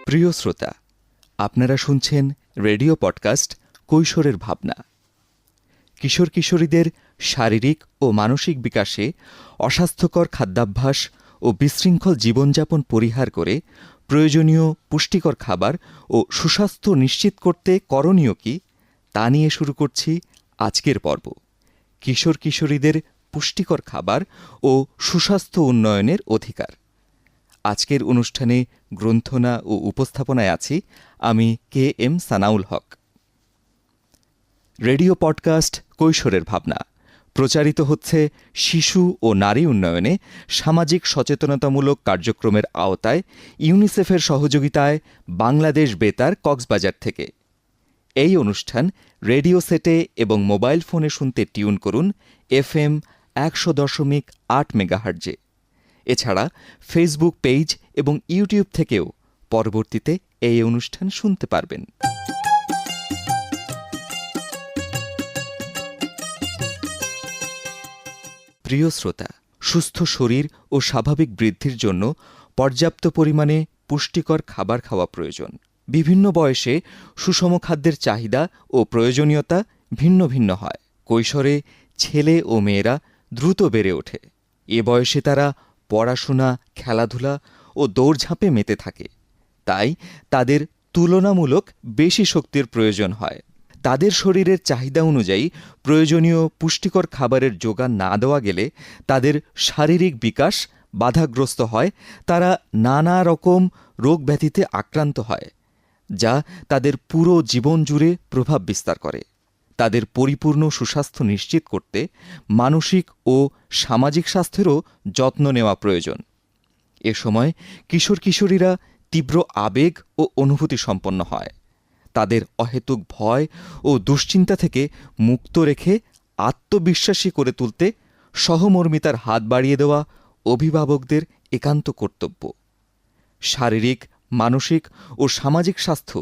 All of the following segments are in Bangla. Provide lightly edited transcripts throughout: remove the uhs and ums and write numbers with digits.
প্রিয় শ্রোতা, আপনারা শুনছেন রেডিও পডকাস্ট কৈশোরের ভাবনা। কিশোর কিশোরীদের শারীরিক ও মানসিক বিকাশে অস্বাস্থ্যকর খাদ্যাভ্যাস ও বিশৃঙ্খল জীবনযাপন পরিহার করে প্রয়োজনীয় পুষ্টিকর খাবার ও সুস্বাস্থ্য নিশ্চিত করতে করণীয় কি, তা নিয়ে শুরু করছি আজকের পর্ব। কিশোর কিশোরীদের পুষ্টিকর খাবার ও সুস্বাস্থ্য উন্নয়নের অধিকার। আজকের অনুষ্ঠানে গ্রন্থনা ও উপস্থাপনায় আছি আমি KM সানাউল হক। রেডিও পডকাস্ট কৈশোরের ভাবনা প্রচারিত হচ্ছে শিশু ও নারী উন্নয়নে সামাজিক সচেতনতামূলক কার্যক্রমের আওতায় ইউনিসেফের সহযোগিতায় বাংলাদেশ বেতার কক্সবাজার থেকে। এই অনুষ্ঠান রেডিও সেটে এবং মোবাইল ফোনে শুনতে টিউন করুন FM 100.8 মেগাহার্জে। এছাড়া ফেসবুক পেজ এবং ইউটিউব থেকেও পরবর্তীতে এই অনুষ্ঠান শুনতে পারবেন। প্রিয় শ্রোতা, সুস্থ শরীর ও স্বাভাবিক বৃদ্ধির জন্য পর্যাপ্ত পরিমাণে পুষ্টিকর খাবার খাওয়া প্রয়োজন। বিভিন্ন বয়সে সুষম খাদ্যের চাহিদা ও প্রয়োজনীয়তা ভিন্ন ভিন্ন হয়। কৈশোরে ছেলে ও মেয়েরা দ্রুত বেড়ে ওঠে। এ বয়সে তারা পড়াশোনা, খেলাধুলা ও দৌড়ঝাঁপে মেতে থাকে। তাই তাদের তুলনামূলক বেশি শক্তির প্রয়োজন হয়। তাদের শরীরের চাহিদা অনুযায়ী প্রয়োজনীয় পুষ্টিকর খাবারের যোগান না দেওয়া গেলে তাদের শারীরিক বিকাশ বাধাগ্রস্ত হয়। তারা নানা রকম রোগ ব্যাধিতে আক্রান্ত হয়, যা তাদের পুরো জীবন জুড়ে প্রভাব বিস্তার করে। তাদের পরিপূর্ণ সুস্বাস্থ্য নিশ্চিত করতে মানসিক ও সামাজিক স্বাস্থ্যেরও যত্ন নেওয়া প্রয়োজন। এ সময় কিশোর কিশোরীরা তীব্র আবেগ ও অনুভূতি সম্পন্ন হয়। তাদের অহেতুক ভয় ও দুশ্চিন্তা থেকে মুক্ত রেখে আত্মবিশ্বাসী করে তুলতে সহমর্মিতার হাত বাড়িয়ে দেওয়া অভিভাবকদের একান্ত কর্তব্য। শারীরিক, মানসিক ও সামাজিক স্বাস্থ্য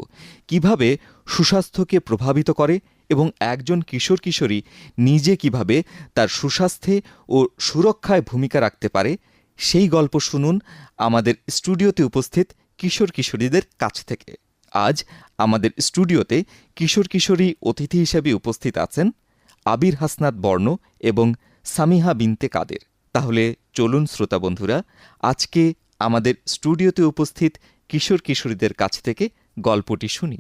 কিভাবে সুস্বাস্থ্যকে প্রভাবিত করে এবং একজন কিশোর কিশোরী নিজে কিভাবে তার সুস্বাস্থ্যে ও সুরক্ষায় ভূমিকা রাখতে পারে, সেই গল্প শুনুন আমাদের স্টুডিওতে উপস্থিত কিশোর কিশোরীদের কাছ থেকে। আজ আমাদের স্টুডিওতে কিশোর কিশোরী অতিথি হিসেবে উপস্থিত আছেন আবির হাসনাত বর্ণ এবং সামিহা বিনতে কাদের। তাহলে চলুন শ্রোতা বন্ধুরা, আজকে আমাদের স্টুডিওতে উপস্থিত কিশোর কিশোরীদের কাছ থেকে গল্পটি শুনি।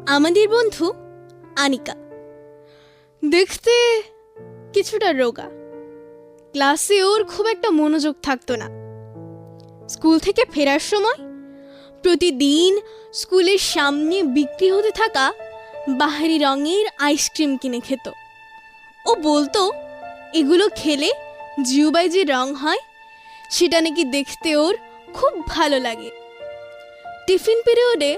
আমাদের বন্ধু আনিকা দেখতে কিছুটা রোগা। ক্লাসে ওর খুব একটা মনোযোগ থাকতো না। স্কুল থেকে ফেরার সময় প্রতিদিন স্কুলের সামনে বিক্রি হতে থাকা বাহারি রঙের আইসক্রিম কিনে খেত। ও বলতো এগুলো খেলে জিউবাই যে রং হয় সেটা নাকি দেখতে ওর খুব ভালো লাগে। টিফিন পিরিয়ডে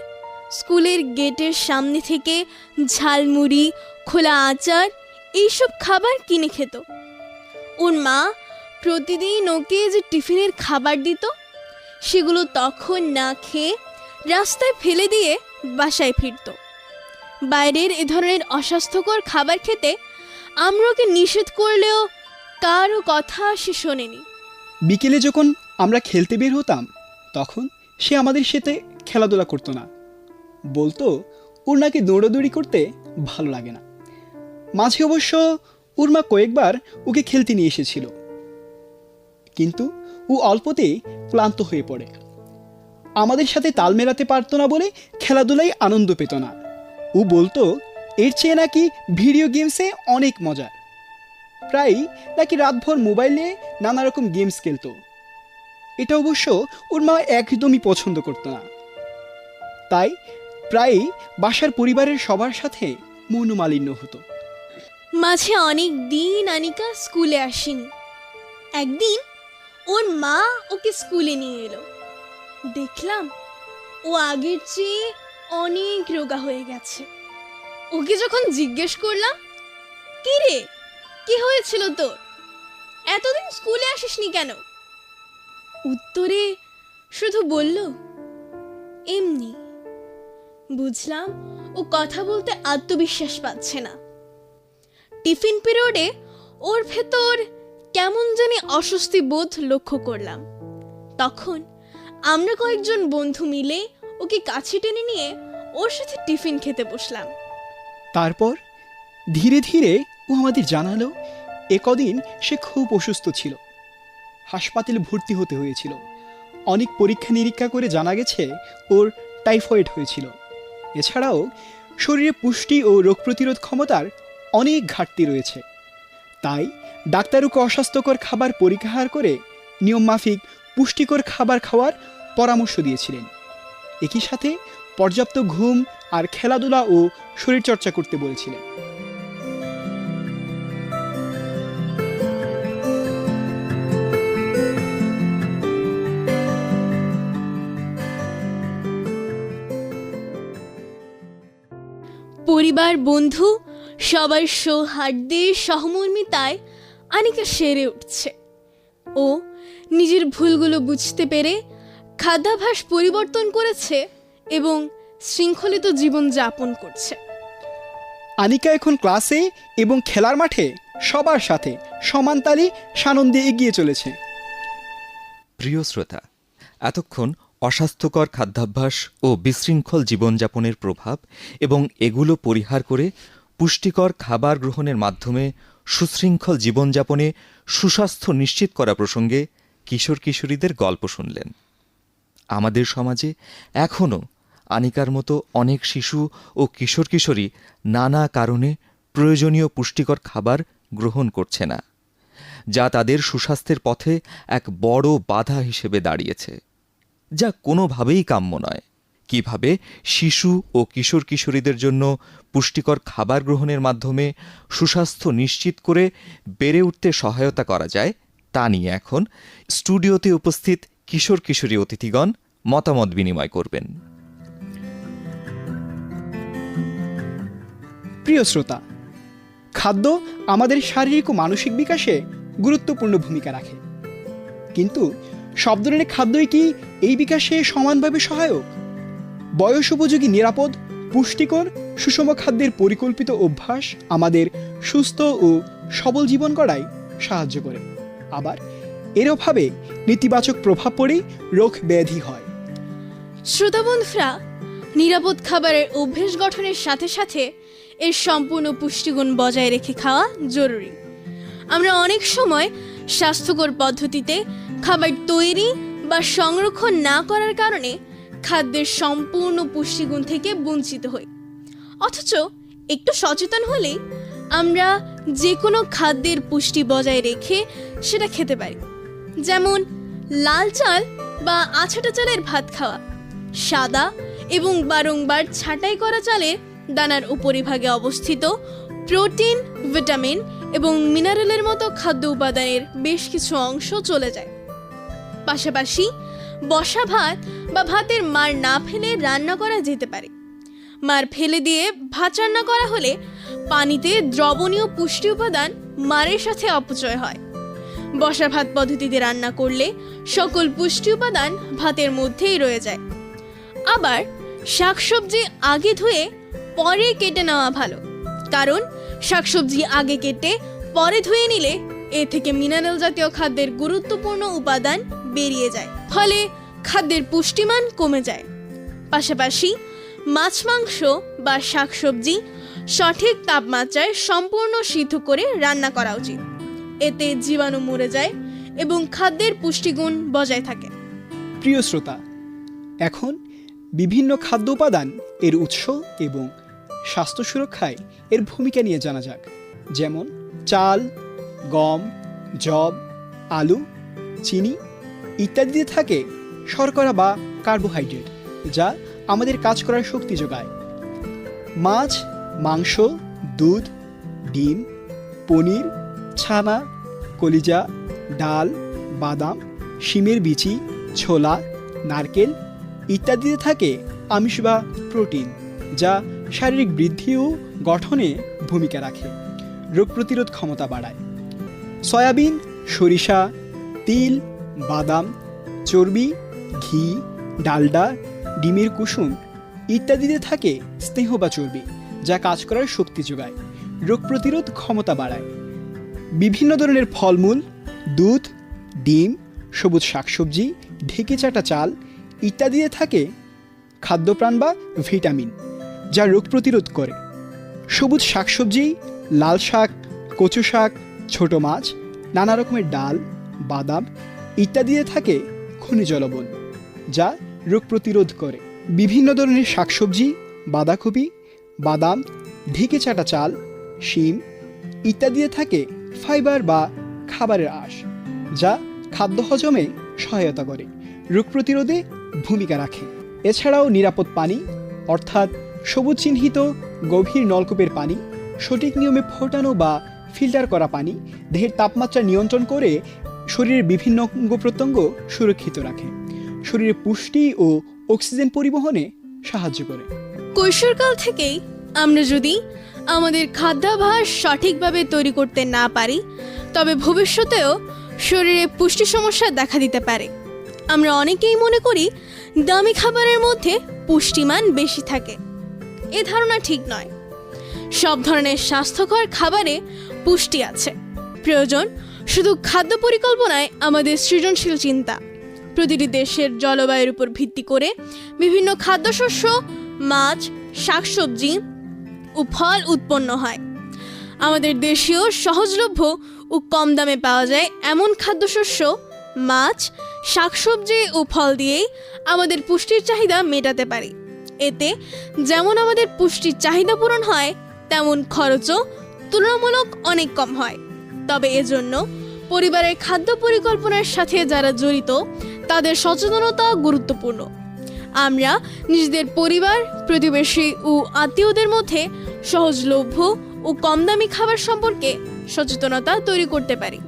স্কুলের গেটের সামনে থেকে ঝালমুড়ি, খোলা আচার এইসব খাবার কিনে খেত। ওর মা প্রতিদিন ওকে যে টিফিনের খাবার দিত সেগুলো তখন না খেয়ে রাস্তায় ফেলে দিয়ে বাসায় ফিরত। বাইরের এ ধরনের অস্বাস্থ্যকর খাবার খেতে আমরা ওকে নিষেধ করলেও কারও কথা সে শোনেনি। বিকেলে যখন আমরা খেলতে বের হতাম তখন সে আমাদের সাথে খেলাধুলা করতো না। বলতো ওর নাকি দৌড়াদৌড়ি করতে ভালো লাগে না। মাঝে অবশ্য ওর মা কয়েকবার ওকে খেলতে নিয়ে এসেছিল, কিন্তু ও অল্পতেই ক্লান্ত হয়ে পড়ে। আমাদের সাথে তাল মেলাতে পারতো না বলে খেলাধুলায় আনন্দ পেত না। ও বলতো এর চেয়ে নাকি ভিডিও গেমসে অনেক মজার। প্রায়ই নাকি রাতভর মোবাইলে নানা রকম গেমস খেলতো। এটা অবশ্য ওর মা একদমই পছন্দ করতো না। তাই প্রায়ই বাসার পরিবারের সবার সাথে মনোমালিন্য হতো। মাঝে অনেক দিন আনিকা স্কুলে আসেনি। একদিন ওর মা ওকে স্কুলে নিয়ে এলো। দেখলাম ও আগের চেয়ে অনেক রোগা হয়ে গেছে। ওকে যখন জিজ্ঞেস করলাম, কি রে, কি হয়েছিল তোর, এতদিন স্কুলে আসিসনি কেন, উত্তরে শুধু বলল এমনি। বুঝলাম ও কথা বলতে আত্মবিশ্বাস পাচ্ছে না। টিফিন পিরিয়ডে ওর ভেতর কেমন জানি অস্বস্তি বোধ লক্ষ্য করলাম। তখন আমরা কয়েকজন বন্ধু মিলে ওকে কাছে টেনে নিয়ে ওর সাথে টিফিন খেতে বসলাম। তারপর ধীরে ধীরে ও আমাদের জানালো একদিন সে খুব অসুস্থ ছিল, হাসপাতালে ভর্তি হতে হয়েছিল। অনেক পরীক্ষা নিরীক্ষা করে জানা গেছে ওর টাইফয়েড হয়েছিল। এছাড়াও শরীরে পুষ্টি ও রোগ প্রতিরোধ ক্ষমতার অনেক ঘাটতি রয়েছে। তাই ডাক্তার ওকে অস্বাস্থ্যকর খাবার পরিহার করে নিয়মমাফিক পুষ্টিকর খাবার খাওয়ার পরামর্শ দিয়েছিলেন। একই সাথে পর্যাপ্ত ঘুম আর খেলাধুলা ও শরীরচর্চা করতে বলেছিলেন। পরিবার, বন্ধু সবার সৌহার্দ্যে সহমর্মিতায় আনিকা সেরে উঠছে। ও নিজের ভুলগুলো বুঝতে পেরে খাদ্যাভ্যাস পরিবর্তন করেছে এবং শৃঙ্খলিত জীবন যাপন করছে। আনিকা এখন ক্লাসে এবং খেলার মাঠে সবার সাথে সমান তালে সানন্দে এগিয়ে চলেছে। প্রিয় শ্রোতা, এতক্ষণ অস্বাস্থ্যকর খাদ্যাভ্যাস ও বিশৃঙ্খল জীবনযাপনের প্রভাব এবং এগুলো পরিহার করে পুষ্টিকর খাবার গ্রহণের মাধ্যমে সুশৃঙ্খল জীবনযাপনে সুস্বাস্থ্য নিশ্চিত করা প্রসঙ্গে কিশোর কিশোরীদের গল্প শুনলেন। আমাদের সমাজে এখনও আনিকার মতো অনেক শিশু ও কিশোর কিশোরী নানা কারণে প্রয়োজনীয় পুষ্টিকর খাবার গ্রহণ করছে না, যা তাদের সুস্বাস্থ্যের পথে এক বড় বাধা হিসেবে দাঁড়িয়েছে, যা কোনোভাবেই কাম্য নয়। কিভাবে শিশু ও কিশোর কিশোরীদের জন্য পুষ্টিকর খাবার গ্রহণের মাধ্যমে সুস্বাস্থ্য নিশ্চিত করে বেড়ে উঠতে সহায়তা করা যায়, তা নিয়ে এখন স্টুডিওতে উপস্থিত কিশোর কিশোরী অতিথিগণ মতামত বিনিময় করবেন। প্রিয় শ্রোতা, খাদ্য আমাদের শারীরিক ও মানসিক বিকাশে গুরুত্বপূর্ণ ভূমিকা রাখে, কিন্তু সব ধরনের খাদ্যই কি এই বিকাশে সমানভাবে সহায়ক? বয়স উপযোগী, নিরাপদ, পুষ্টিকর, সুষম খাদ্যের পরিকল্পিত অভ্যাস আমাদের সুস্থ ও সবল জীবন গড়ায় সাহায্য করে। আবার এর অভাবে নেতিবাচক প্রভাব পড়ে রোগ ব্যাধি হয়। শ্রোতা বন্ধুরা, নিরাপদ খাবারের অভ্যেস গঠনের সাথে সাথে এর সম্পূর্ণ পুষ্টিগুণ বজায় রেখে খাওয়া জরুরি। আমরা অনেক সময় স্বাস্থ্যকর পদ্ধতিতে খাবার তৈরি বা সংরক্ষণ না করার কারণে খাদ্যের সম্পূর্ণ পুষ্টিগুণ থেকে বঞ্চিত হই। অথচ একটু সচেতন হলেই আমরা যে কোনো খাদ্যের পুষ্টি বজায় রেখে সেটা খেতে পারি। যেমন লাল চাল বা আছাটা চালের ভাত খাওয়া, সাদা এবং বারংবার ছাঁটাই করা চালের দানার উপরিভাগে অবস্থিত প্রোটিন, ভিটামিন এবং মিনারেলের মতো খাদ্য উপাদানের বেশ কিছু অংশ চলে যায়। পাশাপাশি বসা ভাত বা ভাতের মার না ফেলে রান্না করা যেতে পারে। মার ফেলে দিয়ে ভাত রান্না করা হলে পানিতে দ্রবণীয় পুষ্টি উপাদান মারের সাথে অপচয় হয়। বসা ভাত পদ্ধতিতে রান্না করলে সকল পুষ্টি উপাদান ভাতের মধ্যেই রয়ে যায়। আবার শাকসবজি আগে ধুয়ে পরে কেটে নেওয়া ভালো, কারণ শাকসবজি আগে কেটে পরে ধুয়ে নিলে এ থেকে মিনারেল জাতীয় খাদ্যের গুরুত্বপূর্ণ উপাদান বেরিয়ে যায়, ফলে খাদ্যের পুষ্টিমান কমে যায়। পাশাপাশি মাছ, মাংস বা শাকসবজি সঠিক তাপমাত্রায় সম্পূর্ণ সিদ্ধ করে রান্না করা উচিত। এতে জীবাণু মরে যায় এবং খাদ্যের পুষ্টিগুণ বজায় থাকে। প্রিয় শ্রোতা, এখন বিভিন্ন খাদ্য উপাদান, এর উৎস এবং স্বাস্থ্য সুরক্ষায় এর ভূমিকা নিয়ে জানা যাক। যেমন চাল, গম, যব, আলু, চিনি ইত্যাদিতে থাকে শর্করা বা কার্বোহাইড্রেট, যা আমাদের কাজ করার শক্তি যোগায়। মাছ, মাংস, দুধ, ডিম, পনির, ছানা, কলিজা, ডাল, বাদাম, শিমের বিচি, ছোলা, নারকেল ইত্যাদিতে থাকে আমিষ বা প্রোটিন, যা শারীরিক বৃদ্ধি ও গঠনে ভূমিকা রাখে, রোগ প্রতিরোধ ক্ষমতা বাড়ায়। সয়াবিন, সরিষা, তিল, বাদাম, চর্বি, ঘি, ডালডা, ডিমের কুসুম ইত্যাদিতে থাকে স্নেহ বা চর্বি, যা কাজ করার শক্তি যোগায়, রোগ প্রতিরোধ ক্ষমতা বাড়ায়। বিভিন্ন ধরনের ফলমূল, দুধ, ডিম, সবুজ শাকসবজি, ঢেকে চাটা চাল ইত্যাদিতে থাকে খাদ্যপ্রাণ বা ভিটামিন, যা রোগ প্রতিরোধ করে। সবুজ শাকসবজি, লাল শাক, কচু শাক, ছোট মাছ, নানা রকমের ডাল, বাদাম ইত্যাদিতে থাকে খনিজ লবণ, যা রোগ প্রতিরোধ করে। বিভিন্ন ধরনের শাকসবজি, বাঁধাকপি, বাদাম, ঢেকে চাটা চাল, শিম ইত্যাদিতে থাকে ফাইবার বা খাবারের আঁশ, যা খাদ্য হজমে সহায়তা করে, রোগ প্রতিরোধে ভূমিকা রাখে। এছাড়াও নিরাপদ পানি অর্থাৎ সবুজ চিহ্নিত গভীর নলকূপের পানি, সঠিক নিয়মে ফোটানো বা ফিল্টার করা পানি দেহের তাপমাত্রা নিয়ন্ত্রণ করে শরীরের বিভিন্ন অঙ্গ প্রত্যঙ্গ সুরক্ষিত রাখে, শরীরে পুষ্টি ও অক্সিজেন পরিবহনে সাহায্য করে। কৈশোরকাল থেকেই আমরা যদি আমাদের খাদ্যাভ্যাস সঠিকভাবে তৈরি করতে না পারি, তবে ভবিষ্যতেও শরীরে পুষ্টি সমস্যা দেখা দিতে পারে। আমরা অনেকেই মনে করি দামি খাবারের মধ্যে পুষ্টিমান বেশি থাকে। এ ধারণা ঠিক নয়। সব ধরনের স্বাস্থ্যকর খাবারে পুষ্টি আছে। প্রয়োজন শুধু খাদ্য পরিকল্পনায় আমাদের সৃজনশীল চিন্তা। প্রতিটি দেশের জলবায়ুর উপর ভিত্তি করে বিভিন্ন খাদ্যশস্য, মাছ, শাকসবজি ও ফল উৎপন্ন হয়। আমাদের দেশীয় সহজলভ্য ও কম দামে পাওয়া যায় এমন খাদ্যশস্য, মাছ, শাকসবজি ও ফল দিয়েই আমাদের পুষ্টির চাহিদা মেটাতে পারি। এতে যেমন আমাদের পুষ্টির চাহিদা পূরণ হয়, তেমন খরচও তুলনামূলক অনেক কম হয়। তবে এজন্য পরিবারের খাদ্য পরিকল্পনার সাথে যারা জড়িত তাদের সচেতনতা গুরুত্বপূর্ণ। আমরা নিজেদের পরিবার, প্রতিবেশী ও আত্মীয়দের মধ্যে সহজলভ্য ও কম দামি খাবার সম্পর্কে সচেতনতা তৈরি করতে পারি।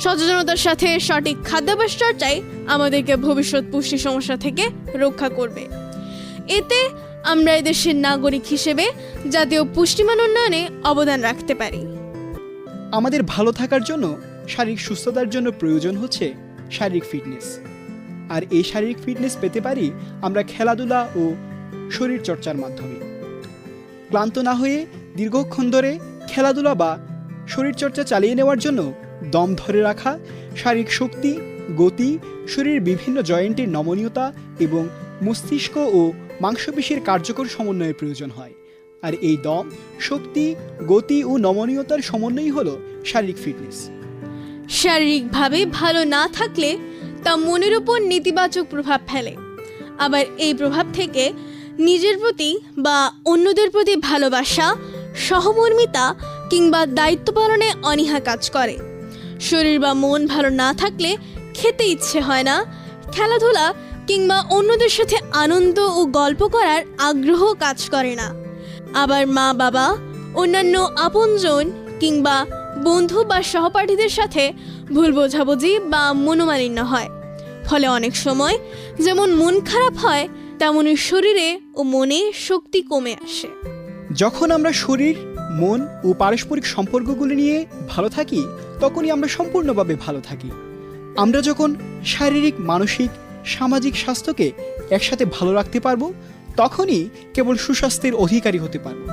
সচেতনতার সাথে সঠিক খাদ্যাভ্যাস চর্চায় আমাদেরকে ভবিষ্যৎ পুষ্টি সমস্যা থেকে রক্ষা করবে। এতে আমরা এদেশের নাগরিক হিসেবে জাতীয় পুষ্টিমান উন্নয়নে অবদান রাখতে পারি। আমাদের ভালো থাকার জন্য, শারীরিক সুস্থতার জন্য প্রয়োজন হচ্ছে শারীরিক ফিটনেস। আর এই শারীরিক ফিটনেস পেতে পারি আমরা খেলাধুলা ও শরীর চর্চার মাধ্যমে। ক্লান্ত না হয়ে দীর্ঘক্ষণ ধরে খেলাধুলা বা শরীরচর্চা চালিয়ে নেওয়ার জন্য দম ধরে রাখা, শারীরিক শক্তি, গতি, শরীরের বিভিন্ন জয়েন্টের নমনীয়তা এবং মস্তিষ্ক ও মাংসপেশির কার্যকর সমন্বয়ের প্রয়োজন হয়। আর এই দম, শক্তি, গতি ও নমনীয়তার সমন্বয়ই হলো শারীরিক ফিটনেস। শারীরিকভাবে ভালো না থাকলে তা মনের উপর নেতিবাচক প্রভাব ফেলে। আবার এই প্রভাব থেকে নিজের প্রতি বা অন্যদের প্রতি ভালোবাসা, সহমর্মিতা কিংবা দায়িত্ব পালনে অনীহা কাজ করে। শরীর বা মন ভালো না থাকলে খেতে ইচ্ছে হয় না, খেলাধুলা কিংবা অন্যদের সাথে আনন্দ ও গল্প করার আগ্রহ কাজ করে না। আবার মা বাবা, অন্যান্য আপনজন কিংবা বন্ধু বা সহপাঠীদের সাথে ভুল বোঝাবুঝি বা মনোমালিন্য হয়। ফলে অনেক সময় যেমন মন খারাপ হয়, তেমনই শরীরে ও মনে শক্তি কমে আসে। যখন আমরা শরীর, মন ও পারস্পরিক সম্পর্কগুলি নিয়ে ভালো থাকি, তখনই আমরা সম্পূর্ণভাবে ভালো থাকি। আমরা যখন শারীরিক, মানসিক, সামাজিক স্বাস্থ্যকে একসাথে ভালো রাখতে পারবো, তখনই কেবল সুস্বাস্থ্যের অধিকারী হতে পারবো।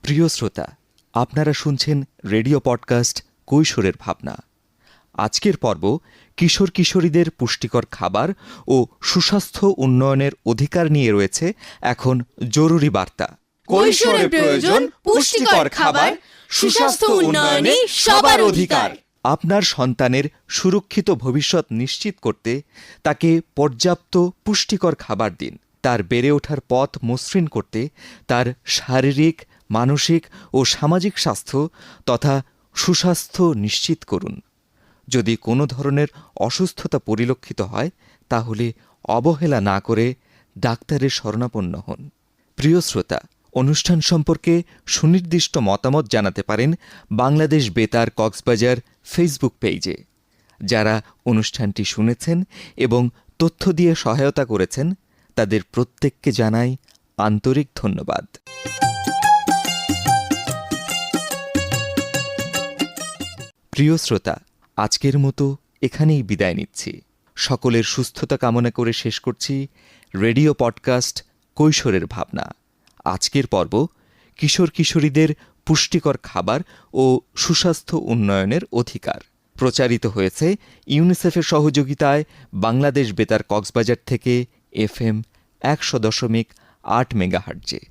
প্রিয় শ্রোতা, আপনারা শুনছেন রেডিও পডকাস্ট কৈশোরের ভাবনা। আজকের পর্ব কিশোর কিশোরীদের পুষ্টিকর খাবার ও সুস্বাস্থ্য উন্নয়নের অধিকার নিয়ে রয়েছে এখন জরুরি বার্তা। কৈশোরে প্রয়োজন পুষ্টিকর খাবার, সুস্বাস্থ্য উন্নয়নে সবার অধিকার। আপনার সন্তানের সুরক্ষিত ভবিষ্যৎ নিশ্চিত করতে তাকে পর্যাপ্ত পুষ্টিকর খাবার দিন। তার বেড়ে ওঠার পথ মসৃণ করতে তার শারীরিক, মানসিক ও সামাজিক স্বাস্থ্য তথা সুস্বাস্থ্য নিশ্চিত করুন। যদি কোনো ধরনের অসুস্থতা পরিলক্ষিত হয়, তাহলে অবহেলা না করে ডাক্তারের শরণাপন্ন হন। প্রিয় শ্রোতা, অনুষ্ঠান সম্পর্কে সুনির্দিষ্ট মতামত জানাতে পারেন বাংলাদেশ বেতার কক্সবাজার ফেসবুক পেজে। যারা অনুষ্ঠানটি শুনেছেন এবং তথ্য দিয়ে সহায়তা করেছেন, তাদের প্রত্যেককে জানাই আন্তরিক ধন্যবাদ। প্রিয় শ্রোতা, আজকের মতো এখানেই বিদায় নিচ্ছি। সকলের সুস্থতা কামনা করে শেষ করছি রেডিও পডকাস্ট কৈশোরের ভাবনা। আজকের পর্ব কিশোর কিশোরীদের পুষ্টিকর খাবার ও সুস্বাস্থ্য উন্নয়নের অধিকার। প্রচারিত হয়েছে ইউনিসেফের সহযোগিতায় বাংলাদেশ বেতার কক্সবাজার থেকে FM 100.8 মেগাহার্টজে।